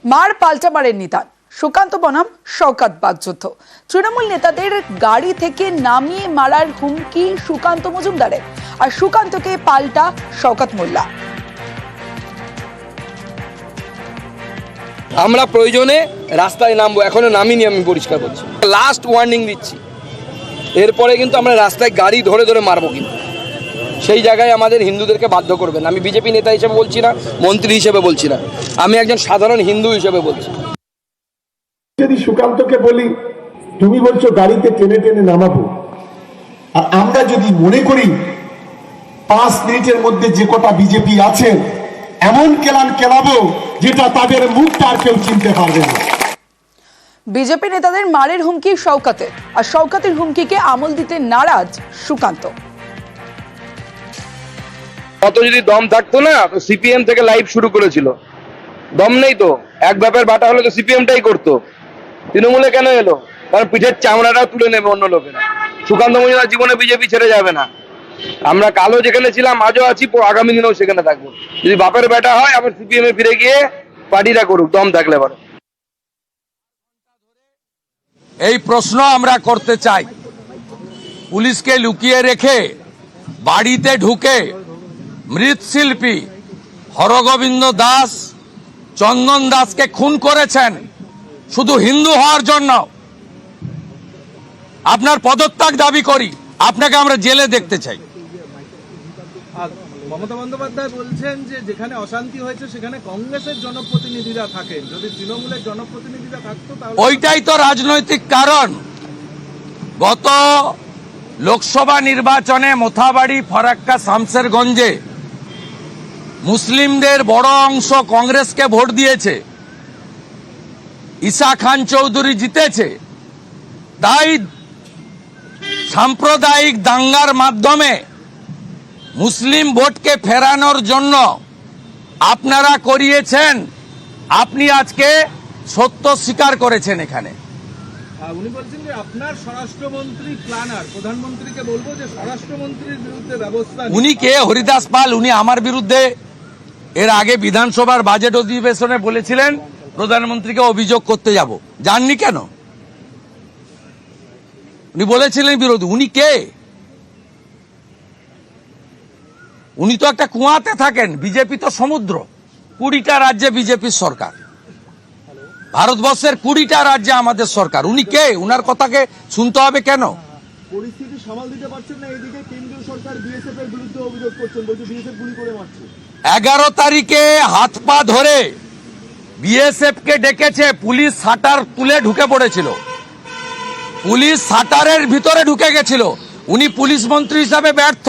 মার পাল্টা মারের নিদান, সুকান্ত বনাম শওকত বাগযুদ্ধ। তৃণমূল নেতাদের গাড়ি থেকে নামিয়ে মারার হুমকি সুকান্ত মজুমদারের, আর সুকান্তকে পাল্টা শওকত মোল্লা। আমরা প্রয়োজনে রাস্তায় নামবো, এখনো নামিনি, আমি পরিষ্কার করছি, লাস্ট ওয়ার্নিং দিচ্ছি। এরপরে কিন্তু আমরা রাস্তায় গাড়ি ধরে ধরে মারবো, কিন্তু সেই জায়গায় আমাদের হিন্দুদেরকে বাধ্য করবেন। আমি বিজেপি নেতা হিসেবে বলছি না, মন্ত্রী হিসেবে বলছি না, আমি একজন সাধারণ হিন্দু হিসেবে বলছি। যদি সুকান্তকে বলি তুমি বলছো গাড়িতে টেনে টেনে নামাবো, আর আমরা যদি মনে করি 5 মিনিটের মধ্যে যে কটা বিজেপি আছেন এমন কেলাবো যেটা তাদের মুখটা আর কেউ চিনতে পারবে না। বিজেপি নেতাদের মারের হুমকি শওকতের, আর শওকতের হুমকিকে আমল দিতে নারাজ সুকান্ত। কত যদি দম থাকতো না, তো সিপিএম থেকে লাইভ শুরু করেছিল। দম নেই তো, এক ব্যাপার বাটা হলে তো সিপিএমটাই করতো। তৃণমূলে কেন এলো? কারণ পিঠের চামড়াটাও তুলে নেবে অন্য লোকেরা। সুকান্ত মজুমদার জীবনে বিজেপি ছেড়ে যাবে না। আমরা কালো যেখানে ছিলাম আজও আছি, আগামী দিনেও সেখানে থাকবো। যদি বাপের বেটা হয় আবার সিপিএম এ ফিরে গিয়ে পার্টিটা করুক, দম থাকলে পারে। এই প্রশ্ন আমরা করতে চাই, পুলিশকে লুকিয়ে রেখে বাড়িতে ঢুকে মৃৎশিল্পী হরগোবিন্দ দাস, চন্দন দাসকে খুন করেছেন শুধু হিন্দু হওয়ার জন্য। আপনার পদত্যাগ দাবি করি, আপনাকে আমরা জেলে দেখতে চাই। মমতা বন্দ্যোপাধ্যায় বলছেন যে যেখানে অশান্তি হয়েছে সেখানে কংগ্রেসের জনপ্রতিনিধিরা থাকেন, যদি তৃণমূলের জনপ্রতিনিধিরা থাকতো তাহলে। ওইটাই তো রাজনৈতিক কারণ। গত লোকসভা নির্বাচনে মোথাবাড়ি, ফরাক্কা, শামসেরগঞ্জে মুসলিমদের বড় অংশ কংগ্রেসকে ভোট দিয়েছে, ঈসা খান চৌধুরী জিতেছে। তাই সাম্প্রদায়িক দাঙ্গার মাধ্যমে মুসলিম ভোটকে ফেরানোর জন্য আপনারা করিয়েছেন। আপনি আজকে সত্য স্বীকার করেছেন এখানে। উনি বলছেন যে আপনার স্বরাষ্ট্রমন্ত্রী প্ল্যানার, প্রধানমন্ত্রীকে বলবো যে স্বরাষ্ট্রমন্ত্রীর বিরুদ্ধে ব্যবস্থা। উনি কে? হরিদাস পাল। উনি আমার বিরুদ্ধে এর আগে বিধানসভার বাজেট অধিবেশনে বলেছিলেন প্রধানমন্ত্রীকে অভিযোগ করতে যাব। জাননি কেন? উনি বলেছিলেন বিরোধী। উনি কে? উনি তো একটা কুয়াতে থাকেন। বিজেপি তো সমুদ্র। 20টা রাজ্যে বিজেপির সরকার, ভারতবর্ষের 20টা রাজ্যে আমাদের সরকার। উনি কে? উনার কথাকে শুনতে হবে কেন? পরিস্থিতি সামাল দিতে পারছেন না, এদিকে কেন্দ্রীয় সরকার বিএসএফ এর বিরুদ্ধে অভিযোগ করছেন, বলছে বিএসএফ গুলি করে মারছে। 11 তারিখে হাত পা ধরে বিএসএফ কে ডেকেছে, পুলিশ শাটার তুলে ঢুকে পড়েছিল, পুলিশ শাটারের ভিতরে ঢুকে গেছিল। উনি পুলিশ মন্ত্রী হিসাবে ব্যর্থ।